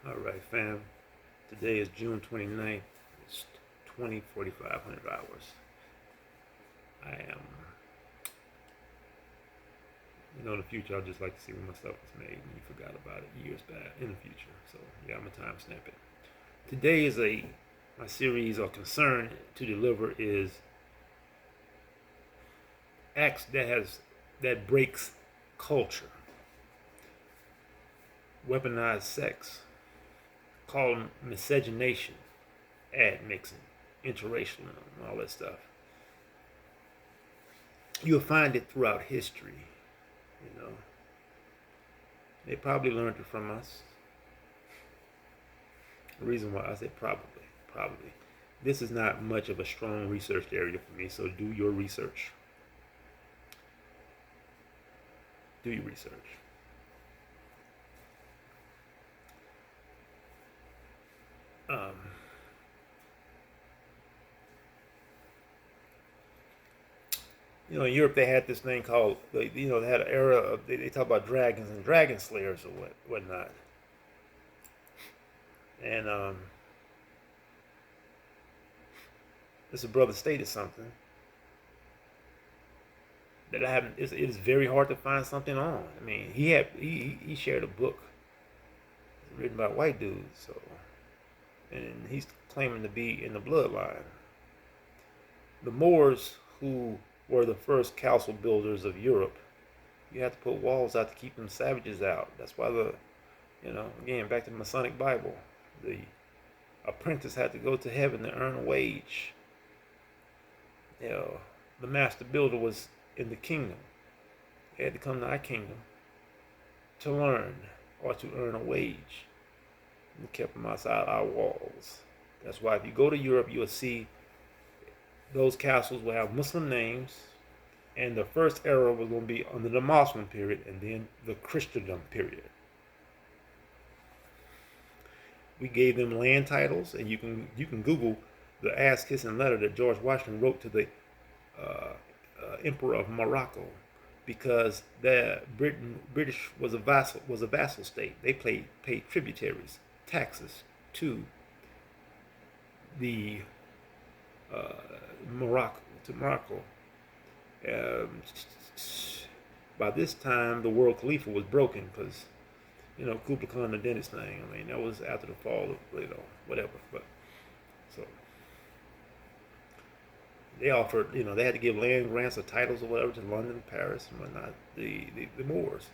All right, fam. Today is June 29th. It's 20:45 hours. I am, in the future, I'd just like to see when my stuff was made and you forgot about it years back in the future. So, yeah, I'm a time snap it. Today is my series or concern to deliver is acts that breaks culture, weaponized sex, called miscegenation, ad mixing, interracial, and all that stuff. You'll find it throughout history. You know, they probably learned it from us. The reason why I say probably. This is not much of a strong research area for me, so do your research. Do your research. Um, in Europe they had this thing called, they had an era of, they talk about dragons and dragon slayers or whatnot. And this brother stated something that I haven't. It is very hard to find something on. I mean, he shared a book written by white dudes, so, and he's claiming to be in the bloodline. The Moors, who were the first castle builders of Europe, you have to put walls out to keep them savages out. That's why again, back to the Masonic Bible, the apprentice had to go to heaven to earn a wage. The master builder was in the kingdom. They had to come to our kingdom to learn or to earn a wage. We kept them outside our walls. That's why if you go to Europe, you'll see those castles will have Muslim names, and the first era was going to be under the Muslim period, and then the Christendom period. We gave them land titles, and you can Google the ass-kissing letter that George Washington wrote to the Emperor of Morocco, because the British was a vassal state. They paid tributaries, taxes to the Morocco. By this time, the world Khalifa was broken because Kublai Khan the dentist thing. I mean, that was after the fall of whatever. But so they offered, they had to give land grants or titles or whatever to London, Paris, and whatnot. The Moors.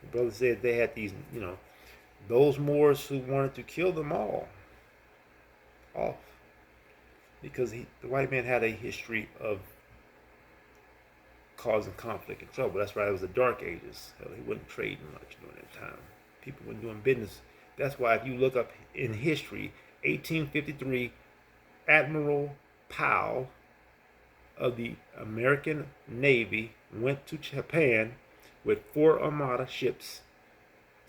The brother said they had these, those Moors who wanted to kill them all off, because the white man had a history of causing conflict and trouble. That's why it was the Dark Ages. Hell, he wasn't trading much during that time. People weren't doing business. That's why if you look up in history, 1853, Admiral Powell of the American Navy went to Japan with 4 Armada ships.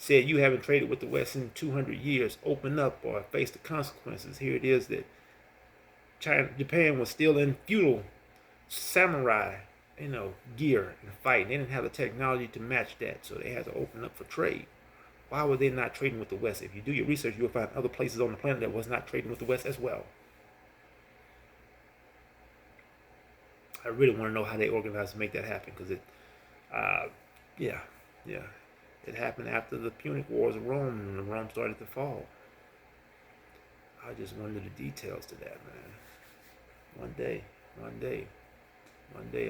Said, you haven't traded with the West in 200 years. Open up or face the consequences. Here it is that Japan was still in feudal samurai, gear and fighting. They didn't have the technology to match that, so they had to open up for trade. Why were they not trading with the West? If you do your research, you'll find other places on the planet that was not trading with the West as well. I really want to know how they organized to make that happen, because yeah, it happened after the Punic Wars of Rome, and Rome started to fall. I just wonder the details to that, man. One day,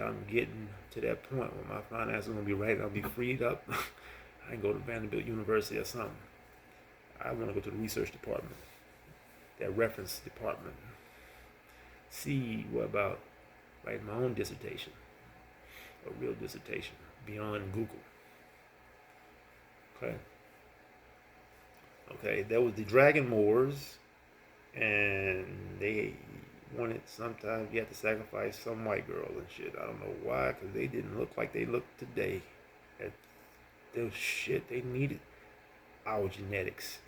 I'm getting to that point where my finances are going to be right. I'll be freed up. I can go to Vanderbilt University or something. I want to go to the research department, that reference department. See what about writing my own dissertation, a real dissertation, beyond Google. Okay, that was the Dragon Moors, and they wanted, sometimes you had to sacrifice some white girl and shit. I don't know why, because they didn't look like they look today. Those shit, they needed our genetics.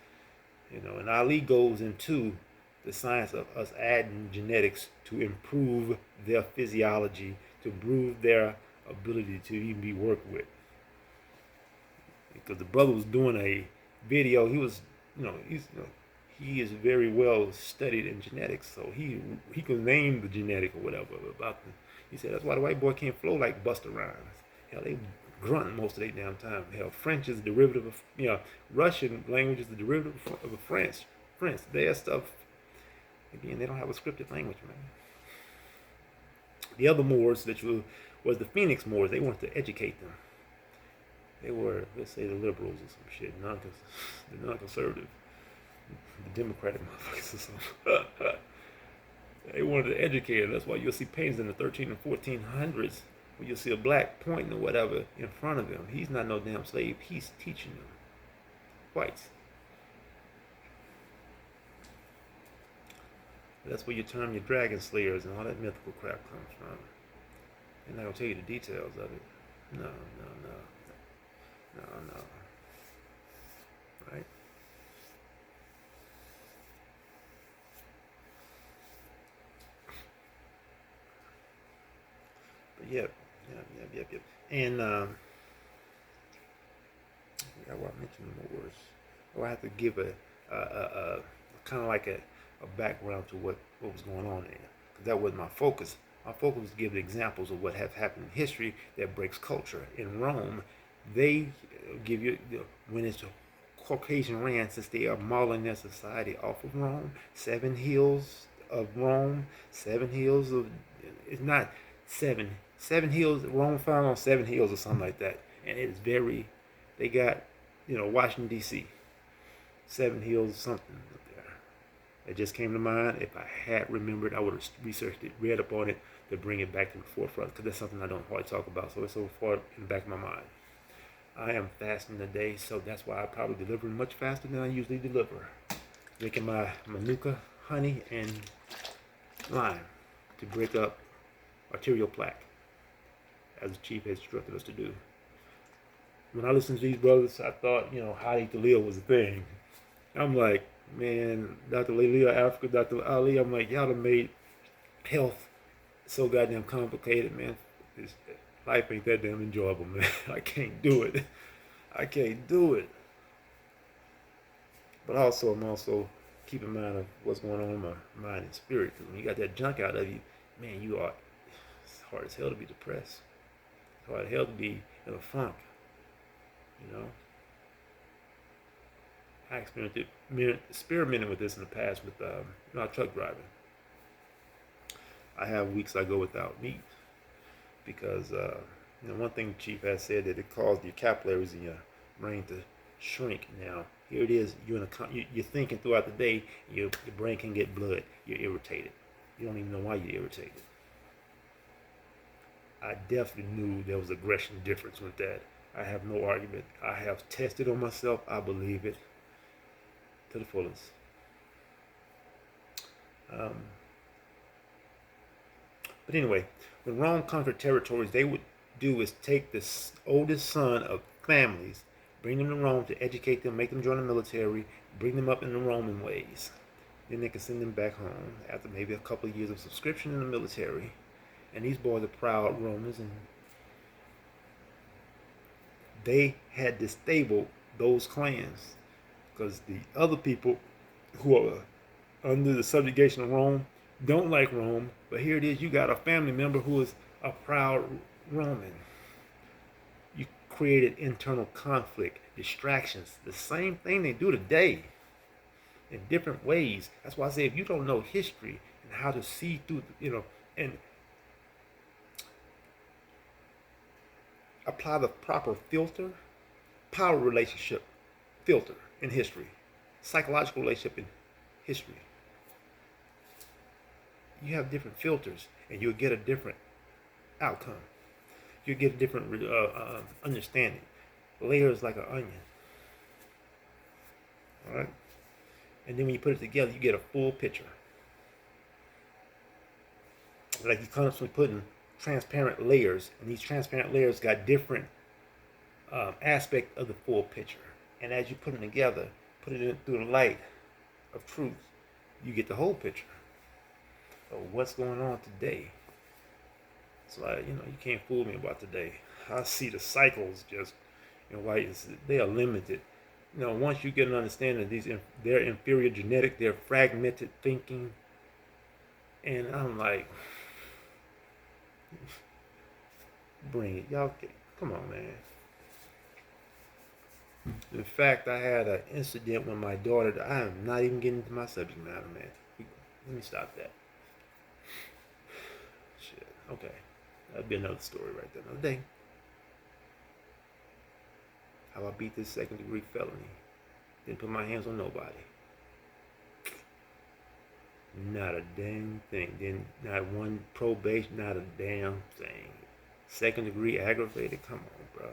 And Ali goes into the science of us adding genetics to improve their physiology, to improve their ability to even be worked with. Because the brother was doing a video. He was, he is very well studied in genetics, so he could name the genetic or whatever about the. He said that's why the white boy can't flow like Busta Rhymes. Hell, they grunt most of their damn time. Hell, French is a derivative of Russian language is the derivative of French. French, their stuff. Again, they don't have a scripted language, man. The other Moors was the Phoenix Moors. They wanted to educate them. They were, let's say, the liberals or some shit, the non-conservative, the Democratic motherfuckers or something. They wanted to educate them. That's why you'll see paintings in the 13 and 1400s where you'll see a black pointing or whatever in front of him. He's not no damn slave. He's teaching them. Whites. That's where you term your dragon slayers and all that mythical crap comes from. They're not gonna tell you the details of it. No. Right? But yep. And I mentioned the Moors. I have to give a kind of like a background to what was going on there, because that was my focus. My focus was to give examples of what have happened in history that breaks culture. In Rome, they give you, when it's Caucasian ran, since they are modeling their society off of Rome, 7 hills of Rome, 7 hills of, it's not 7 hills, Rome found on 7 hills or something like that. And it is very, they got, Washington D.C., 7 hills something up there. It just came to mind. If I had remembered, I would have researched it, read up on it to bring it back to the forefront, because that's something I don't hardly talk about, so it's so far in the back of my mind. I am fasting today, so that's why I probably deliver much faster than I usually deliver. Making my manuka, honey, and lime to break up arterial plaque, as the chief has instructed us to do. When I listened to these brothers, I thought, Hadi Khalil was a thing. I'm like, man, Dr. Lalil Africa, Dr. Ali, I'm like, y'all have made health so goddamn complicated, man. Life ain't that damn enjoyable, man. I can't do it. But also, I'm also keeping in mind of what's going on in my mind and spirit. Because when you got that junk out of you, man, it's hard as hell to be depressed. It's hard as hell to be in a funk. I experimented with this in the past with truck driving. I have weeks I go without meat because one thing the chief has said that it caused your capillaries in your brain to shrink. Now here it is, you're thinking throughout the day, your brain can get blood, you're irritated, you don't even know why you're irritated. I definitely knew there was aggression difference with that. I have no argument. I have tested on myself. I believe it to the fullest. But anyway, when Rome conquered territories, they would do is take the oldest son of families, bring them to Rome to educate them, make them join the military, bring them up in the Roman ways. Then they could send them back home after maybe a couple of years of subscription in the military. And these boys are proud Romans, and they had disabled those clans because the other people who are under the subjugation of Rome don't like Rome. But here it is, you got a family member who is a proud Roman. You created internal conflict, distractions, the same thing they do today in different ways. That's why I say if you don't know history and how to see through, and apply the proper filter, power relationship filter in history, psychological relationship in history. You have different filters and you'll get a different outcome. You'll get a different understanding. Layers like an onion. All right? And then when you put it together, you get a full picture. Like you constantly putting transparent layers, and these transparent layers got different aspect of the full picture. And as you put them together, put it in through the light of truth, you get the whole picture of what's going on today. It's like, you can't fool me about today. I see the cycles just, they are limited. You know, once you get an understanding of their inferior genetic, their fragmented thinking, and I'm like, bring it, y'all. Come on, man. In fact, I had an incident with my daughter. I am not even getting into my subject matter, man. Let me stop that. Shit. Okay, that'd be another story right there. Another day. How I beat this second-degree felony. Didn't put my hands on nobody. Not a damn thing. Didn't not one probation. Not a damn thing. Second-degree aggravated. Come on, bro.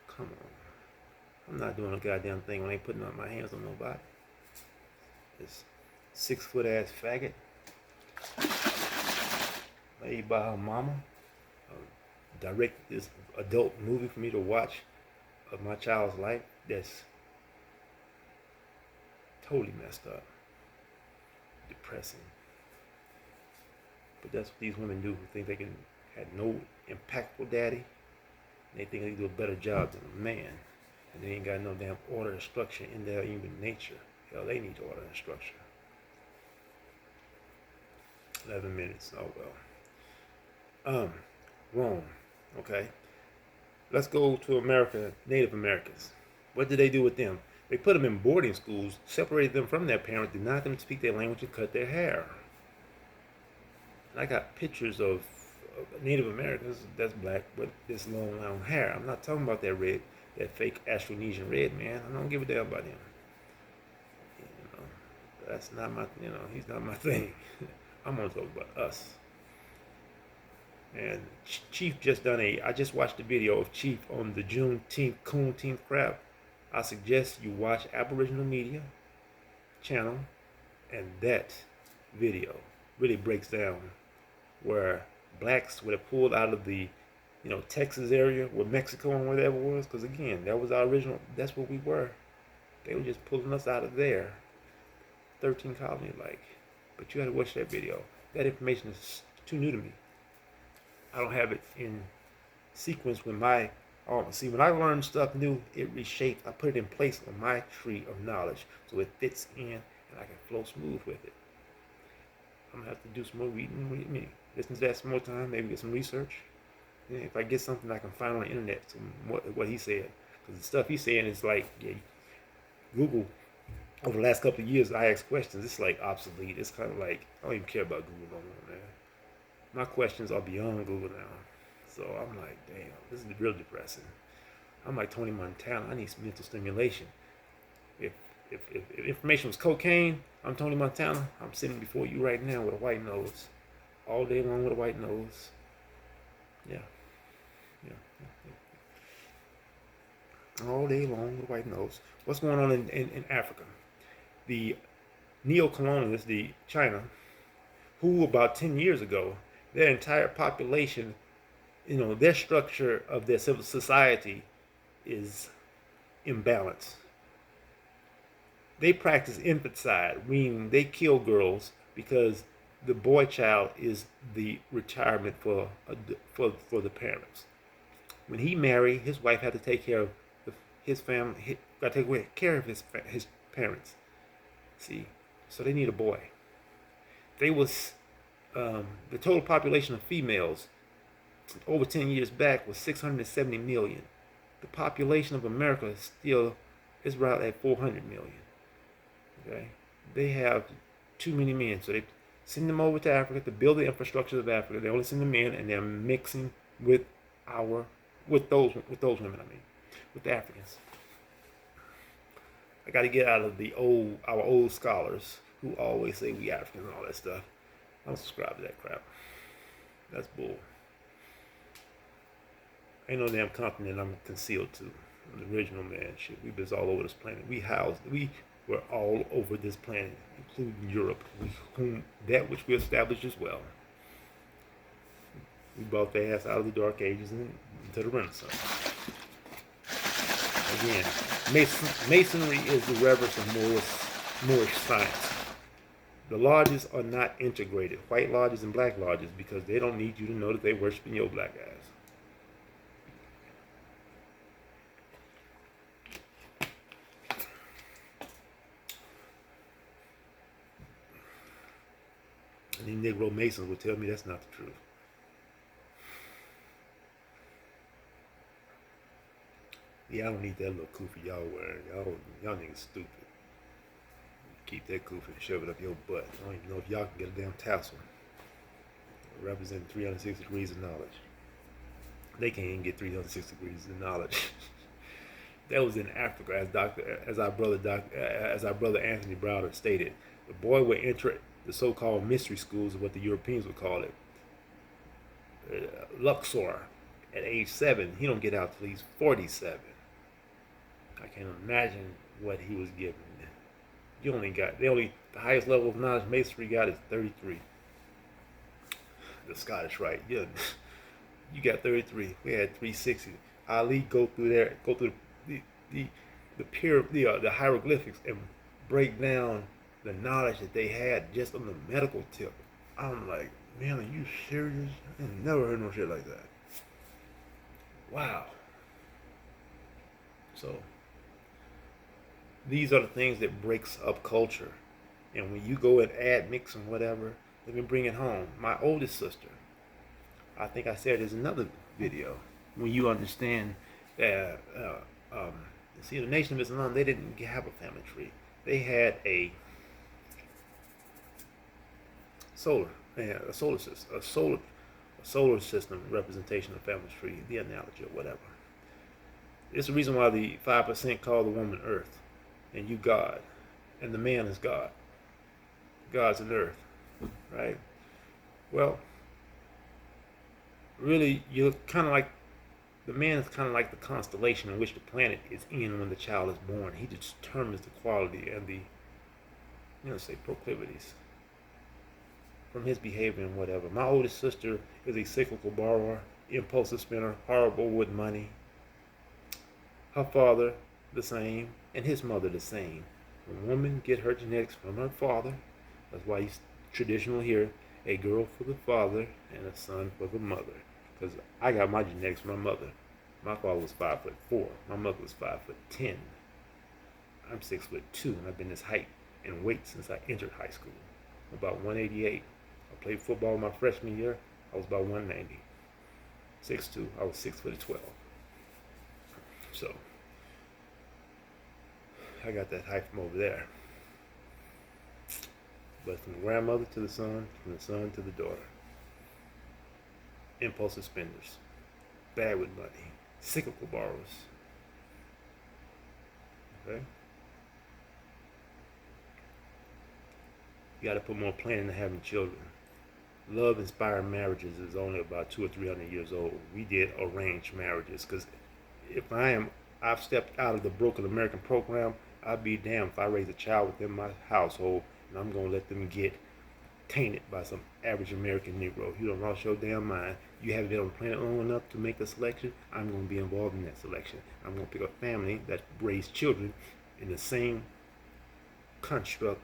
Come on. I'm not doing a goddamn thing when I ain't putting my hands on nobody. This 6-foot ass faggot made by her mama directed this adult movie for me to watch of my child's life that's totally messed up, depressing. But that's what these women do, who think they can have no impactful daddy. They think they do a better job than a man. And they ain't got no damn order and structure in their human nature. Hell, they need order and structure. 11 minutes, oh well. Rome, okay. Let's go to America, Native Americans. What did they do with them? They put them in boarding schools, separated them from their parents, denied them to speak their language, and cut their hair. And I got pictures of Native Americans that's black with this long hair. I'm not talking about that fake Austronesian red man. I don't give a damn about him. You know, that's not my, he's not my thing. I'm gonna talk about us. And Chief I just watched the video of Chief on the Juneteenth crap. I suggest you watch Aboriginal Media channel, and that video really breaks down where blacks would have pulled out of the, Texas area, where Mexico and whatever was, because again, that was our original, that's what we were. They were just pulling us out of there. 13 colony like. But you had to watch that video. That information is too new to me. I don't have it in sequence with my, see, when I learn stuff new, it reshapes, I put it in place on my tree of knowledge so it fits in and I can flow smooth with it. I'm gonna have to do some more reading, listen to that some more time, maybe get some research. And if I get something I can find on the internet, what he said, because the stuff he's saying is like, Google, over the last couple of years, I ask questions, it's like obsolete. It's kind of like, I don't even care about Google no more, man. My questions are beyond Google now. So I'm like, damn, this is real depressing. I'm like Tony Montana. I need some mental stimulation. If information was cocaine, I'm Tony Montana. I'm sitting before you right now with a white nose. All day long with a white nose. Yeah. All day long with a white nose. What's going on in Africa? The neo-colonialists, the China, who about 10 years ago, their entire population, their structure of their civil society is imbalanced. They practice infanticide, meaning they kill girls because the boy child is the retirement for the parents. When he married, his wife had to take care of his family. Got to take care of his parents. See, so they need a boy. They was the total population of females over 10 years back was 670 million. The population of America is right at 400 million. Okay, they have too many men, so they send them over to Africa to build the infrastructure of Africa. They only send them in, and they're mixing with those women. With the Africans. I got to get out of our old scholars who always say we Africans and all that stuff. I don't subscribe to that crap. That's bull. Ain't no damn continent I'm concealed to. I'm the original man. Shit, we was all over this planet. We were all over this planet, including Europe, that which we established as well. We brought their ass out of the Dark Ages and into the Renaissance. Again, Masonry is the reverence of Moorish science. The lodges are not integrated, white lodges and black lodges, because they don't need you to know that they're worshiping your black ass. And these Negro Masons will tell me that's not the truth. Yeah, I don't need that little kufi y'all wearing. Y'all niggas stupid. Keep that kufi and shove it up your butt. I don't even know if y'all can get a damn tassel. Representing 360 degrees of knowledge. They can't even get 360 degrees of knowledge. That was in Africa, as our brother Anthony Browder stated. The boy would enter the so-called mystery schools, what the Europeans would call it, Luxor, at age 7. He don't get out till he's 47. I can't imagine what he was given. The highest level of knowledge masonry got is 33. The Scottish Rite, yeah, you got 33. We had 360. Ali go through the hieroglyphics and break down the knowledge that they had just on the medical tip. I'm like, man, are you serious? I never heard no shit like that. Wow. So these are the things that breaks up culture. And when you go and add, mix and whatever, let me bring it home. My oldest sister, I think I said there's another video, when you understand that, see, the Nation of Islam, they didn't have a family tree. They had a solar system representation of family tree, the analogy or whatever. It's the reason why the 5% call the woman Earth, and you God, and the man is God. God's an Earth, right? Well, really, you're kind of like, the man is kind of like the constellation in which the planet is in when the child is born. He determines the quality and the, proclivities from his behavior and whatever. My oldest sister is a cyclical borrower, impulsive spender, horrible with money. Her father, the same, and his mother, the same. A woman get her genetics from her father. That's why he's traditional here. A girl for the father and a son for the mother. Because I got my genetics from my mother. My father was 5'4". My mother was 5'10". I'm 6'2", and I've been this height and weight since I entered high school. I'm about 188. I played football my freshman year. I was about 190. 6'2". I was 6'12". So I got that height from over there. But from the grandmother to the son, from the son to the daughter. Impulsive spenders, bad with money, cyclical borrowers. Okay? You got to put more planning into having children. Love-inspired marriages is only about 200 or 300 years old. We did arranged marriages because I've stepped out of the broken American program. I'd be damned if I raise a child within my household and I'm going to let them get tainted by some average American Negro. You don't lost your damn mind. You haven't been on the planet long enough to make a selection. I'm going to be involved in that selection. I'm going to pick a family that raised children in the same construct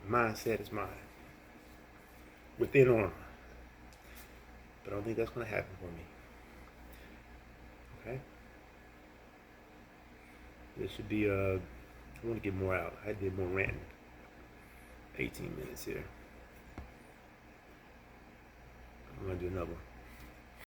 mindset as mine. Within honor. But I don't think that's going to happen for me. Okay? This should be, I want to get more out. I did more ranting. 18 minutes here. I'm going to do another one.